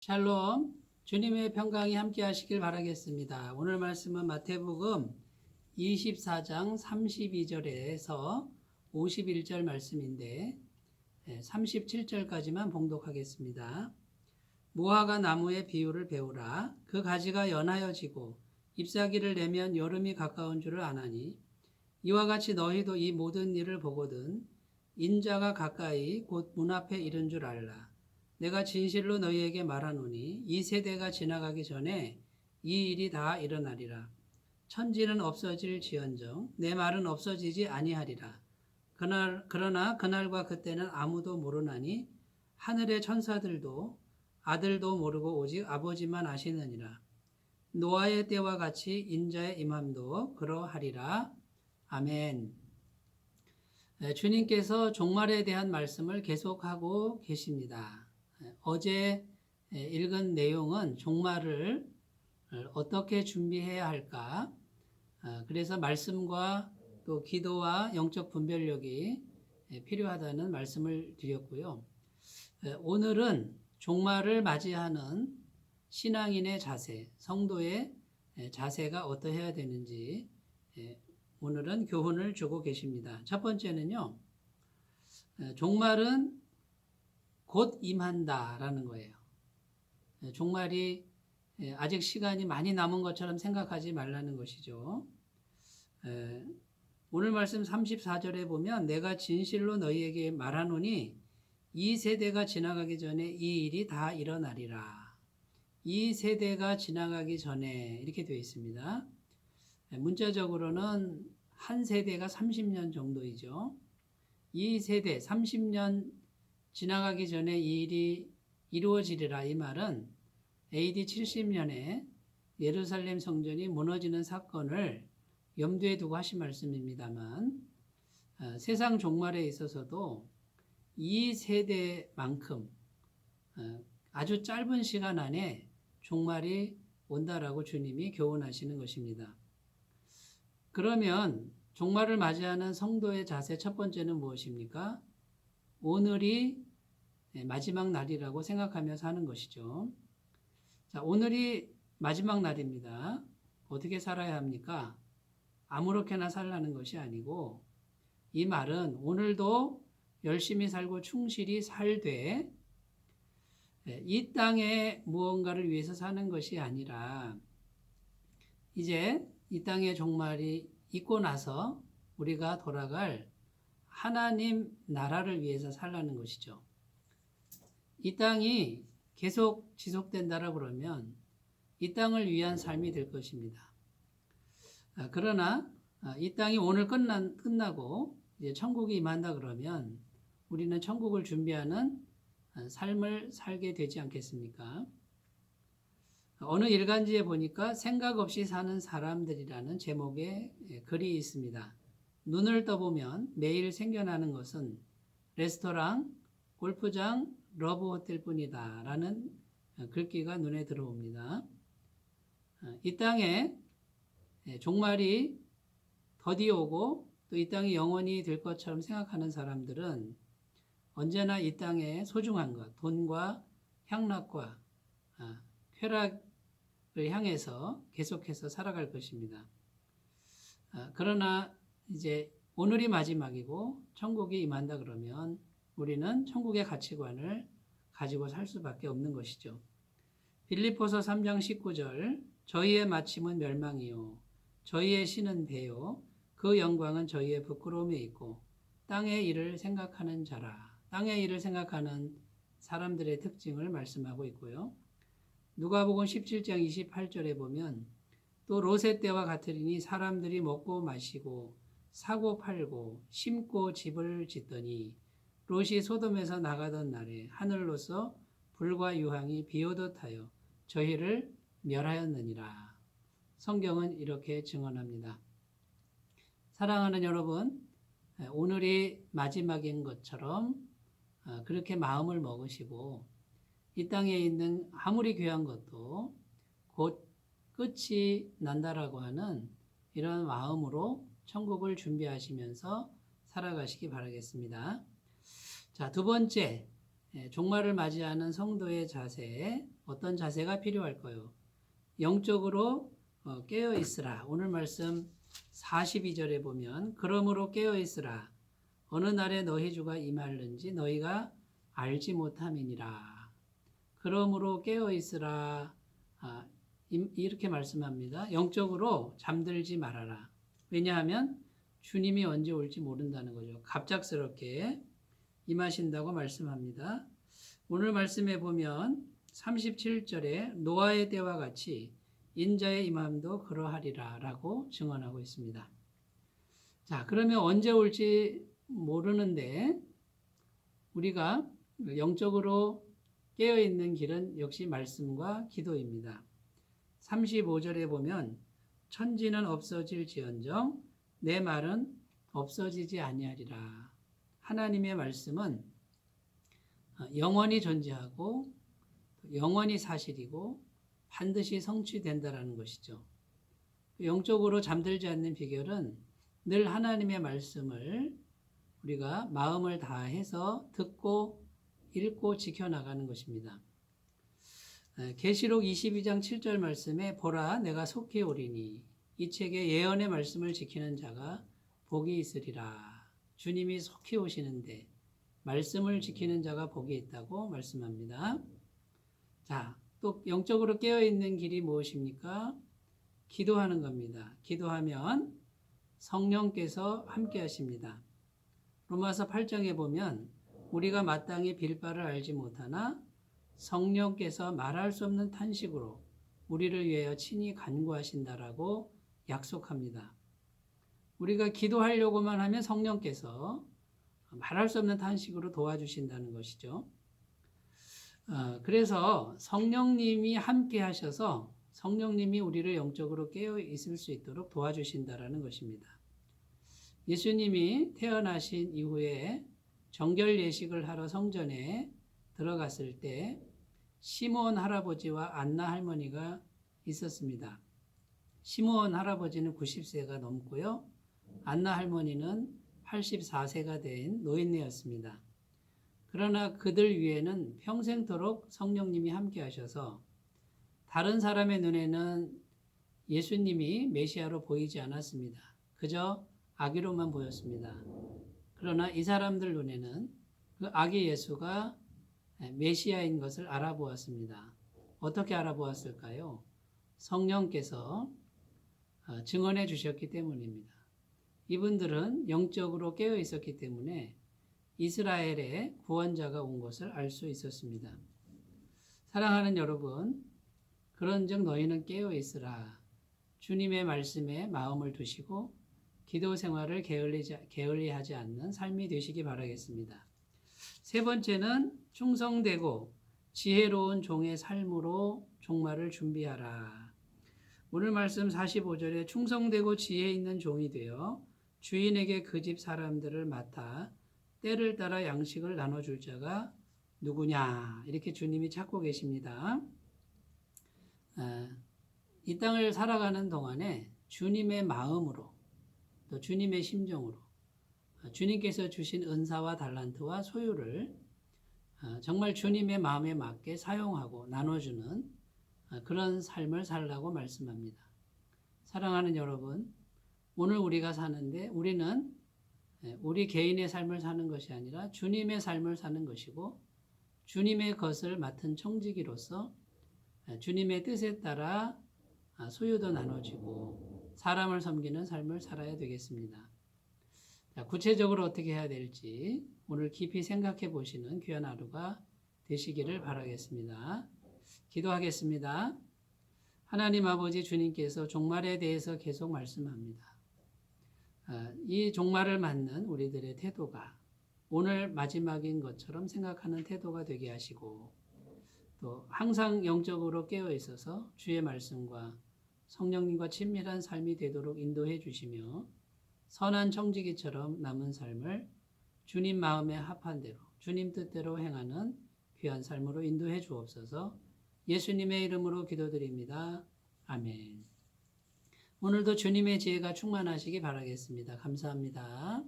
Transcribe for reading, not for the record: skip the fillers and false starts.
샬롬, 주님의 평강이 함께 하시길 바라겠습니다. 오늘 말씀은 마태복음 24장 32절에서 51절 말씀인데 37절까지만 봉독하겠습니다. 무화과 나무의 비유를 배우라. 그 가지가 연하여지고 잎사귀를 내면 여름이 가까운 줄을 아나니 이와 같이 너희도 이 모든 일을 보거든 인자가 가까이 곧 문 앞에 이른 줄 알라. 내가 진실로 너희에게 말하노니 이 세대가 지나가기 전에 이 일이 다 일어나리라. 천지는 없어질지언정 내 말은 없어지지 아니하리라. 그러나 그날과 그때는 아무도 모르나니 하늘의 천사들도 아들도 모르고 오직 아버지만 아시느니라. 노아의 때와 같이 인자의 임함도 그러하리라. 아멘. 주님께서 종말에 대한 말씀을 계속하고 계십니다. 어제 읽은 내용은 종말을 어떻게 준비해야 할까? 그래서 말씀과 또 기도와 영적 분별력이 필요하다는 말씀을 드렸고요. 오늘은 종말을 맞이하는 신앙인의 자세, 성도의 자세가 어떠해야 되는지 오늘은 교훈을 주고 계십니다. 첫 번째는요, 종말은 곧 임한다라는 거예요. 종말이 아직 시간이 많이 남은 것처럼 생각하지 말라는 것이죠. 오늘 말씀 34절에 보면 내가 진실로 너희에게 말하노니 이 세대가 지나가기 전에 이 일이 다 일어나리라. 이 세대가 지나가기 전에 이렇게 되어 있습니다. 문자적으로는 한 세대가 30년 정도이죠. 이 세대 30년 지나가기 전에 이 일이 이루어지리라. 이 말은 AD 70년에 예루살렘 성전이 무너지는 사건을 염두에 두고 하신 말씀입니다만 세상 종말에 있어서도 이 세대만큼 아주 짧은 시간 안에 종말이 온다라고 주님이 교훈하시는 것입니다. 그러면 종말을 맞이하는 성도의 자세 첫 번째는 무엇입니까? 오늘이 마지막 날이라고 생각하며 사는 것이죠. 자, 오늘이 마지막 날입니다. 어떻게 살아야 합니까? 아무렇게나 살라는 것이 아니고 이 말은 오늘도 열심히 살고 충실히 살되 이 땅에 무언가를 위해서 사는 것이 아니라 이제 이 땅의 종말이 있고 나서 우리가 돌아갈 하나님 나라를 위해서 살라는 것이죠. 이 땅이 계속 지속된다라 그러면 이 땅을 위한 삶이 될 것입니다. 그러나 이 땅이 오늘 끝나고 이제 천국이 임한다 그러면 우리는 천국을 준비하는 삶을 살게 되지 않겠습니까? 어느 일간지에 보니까 생각 없이 사는 사람들이라는 제목의 글이 있습니다. 눈을 떠보면 매일 생겨나는 것은 레스토랑, 골프장, 러브호텔 뿐이다 라는 글귀가 눈에 들어옵니다. 이 땅에 종말이 더디 오고 또 이 땅이 영원히 될 것처럼 생각하는 사람들은 언제나 이 땅에 소중한 것, 돈과 향락과 쾌락을 향해서 계속해서 살아갈 것입니다. 그러나 이제 오늘이 마지막이고 천국이 임한다 그러면 우리는 천국의 가치관을 가지고 살 수밖에 없는 것이죠. 빌립보서 3장 19절 저희의 마침은 멸망이요 저희의 신은 배요 그 영광은 저희의 부끄러움에 있고 땅의 일을 생각하는 자라. 땅의 일을 생각하는 사람들의 특징을 말씀하고 있고요. 누가복음 17장 28절에 보면 또 롯의 때와 같으리니 사람들이 먹고 마시고 사고 팔고 심고 집을 짓더니 롯이 소돔에서 나가던 날에 하늘로서 불과 유황이 비오듯 하여 저희를 멸하였느니라. 성경은 이렇게 증언합니다. 사랑하는 여러분, 오늘이 마지막인 것처럼 그렇게 마음을 먹으시고 이 땅에 있는 아무리 귀한 것도 곧 끝이 난다라고 하는 이런 마음으로 천국을 준비하시면서 살아가시기 바라겠습니다. 자, 두 번째, 종말을 맞이하는 성도의 자세 어떤 자세가 필요할까요? 영적으로 깨어 있으라. 오늘 말씀 42절에 보면 그러므로 깨어 있으라. 어느 날에 너희 주가 임하는지 너희가 알지 못함이니라. 그러므로 깨어 있으라. 이렇게 말씀합니다. 영적으로 잠들지 말아라. 왜냐하면 주님이 언제 올지 모른다는 거죠. 갑작스럽게 임하신다고 말씀합니다. 오늘 말씀에 보면 37절에 노아의 때와 같이 인자의 임함도 그러하리라 라고 증언하고 있습니다. 자, 그러면 언제 올지 모르는데 우리가 영적으로 깨어있는 길은 역시 말씀과 기도입니다. 35절에 보면 천지는 없어질지언정 내 말은 없어지지 아니하리라. 하나님의 말씀은 영원히 존재하고 영원히 사실이고 반드시 성취된다라는 것이죠. 영적으로 잠들지 않는 비결은 늘 하나님의 말씀을 우리가 마음을 다해서 듣고 읽고 지켜나가는 것입니다. 계시록 22장 7절 말씀에 보라 내가 속히 오리니 이 책의 예언의 말씀을 지키는 자가 복이 있으리라. 주님이 속히 오시는데 말씀을 지키는 자가 복이 있다고 말씀합니다. 자, 또 영적으로 깨어있는 길이 무엇입니까? 기도하는 겁니다. 기도하면 성령께서 함께 하십니다. 로마서 8장에 보면 우리가 마땅히 빌 바를 알지 못하나 성령께서 말할 수 없는 탄식으로 우리를 위하여 친히 간구하신다라고 약속합니다. 우리가 기도하려고만 하면 성령께서 말할 수 없는 탄식으로 도와주신다는 것이죠. 그래서 성령님이 함께 하셔서 성령님이 우리를 영적으로 깨어 있을 수 있도록 도와주신다라는 것입니다. 예수님이 태어나신 이후에 정결 예식을 하러 성전에 들어갔을 때 시므온 할아버지와 안나 할머니가 있었습니다. 시므온 할아버지는 90세가 넘고요. 안나 할머니는 84세가 된 노인네였습니다. 그러나 그들 위에는 평생토록 성령님이 함께 하셔서 다른 사람의 눈에는 예수님이 메시아로 보이지 않았습니다. 그저 아기로만 보였습니다. 그러나 이 사람들 눈에는 그 아기 예수가 메시아인 것을 알아보았습니다. 어떻게 알아보았을까요? 성령께서 증언해 주셨기 때문입니다. 이분들은 영적으로 깨어 있었기 때문에 이스라엘의 구원자가 온 것을 알 수 있었습니다. 사랑하는 여러분, 그런즉 너희는 깨어 있으라. 주님의 말씀에 마음을 두시고 기도 생활을 게을리하지 않는 삶이 되시기 바라겠습니다. 세 번째는 충성되고 지혜로운 종의 삶으로 종말을 준비하라. 오늘 말씀 45절에 충성되고 지혜 있는 종이 되어 주인에게 그 집 사람들을 맡아 때를 따라 양식을 나눠줄 자가 누구냐 이렇게 주님이 찾고 계십니다. 이 땅을 살아가는 동안에 주님의 마음으로 또 주님의 심정으로 주님께서 주신 은사와 달란트와 소유를 정말 주님의 마음에 맞게 사용하고 나눠주는 그런 삶을 살라고 말씀합니다. 사랑하는 여러분, 오늘 우리가 사는데 우리는 우리 개인의 삶을 사는 것이 아니라 주님의 삶을 사는 것이고 주님의 것을 맡은 청지기로서 주님의 뜻에 따라 소유도 나눠지고 사람을 섬기는 삶을 살아야 되겠습니다. 자, 구체적으로 어떻게 해야 될지 오늘 깊이 생각해 보시는 귀한 하루가 되시기를 바라겠습니다. 기도하겠습니다. 하나님 아버지 주님께서 종말에 대해서 계속 말씀합니다. 이 종말을 맞는 우리들의 태도가 오늘 마지막인 것처럼 생각하는 태도가 되게 하시고 또 항상 영적으로 깨어 있어서 주의 말씀과 성령님과 친밀한 삶이 되도록 인도해 주시며 선한 청지기처럼 남은 삶을 주님 마음에 합한 대로 주님 뜻대로 행하는 귀한 삶으로 인도해 주옵소서. 예수님의 이름으로 기도드립니다. 아멘. 오늘도 주님의 지혜가 충만하시기 바라겠습니다. 감사합니다.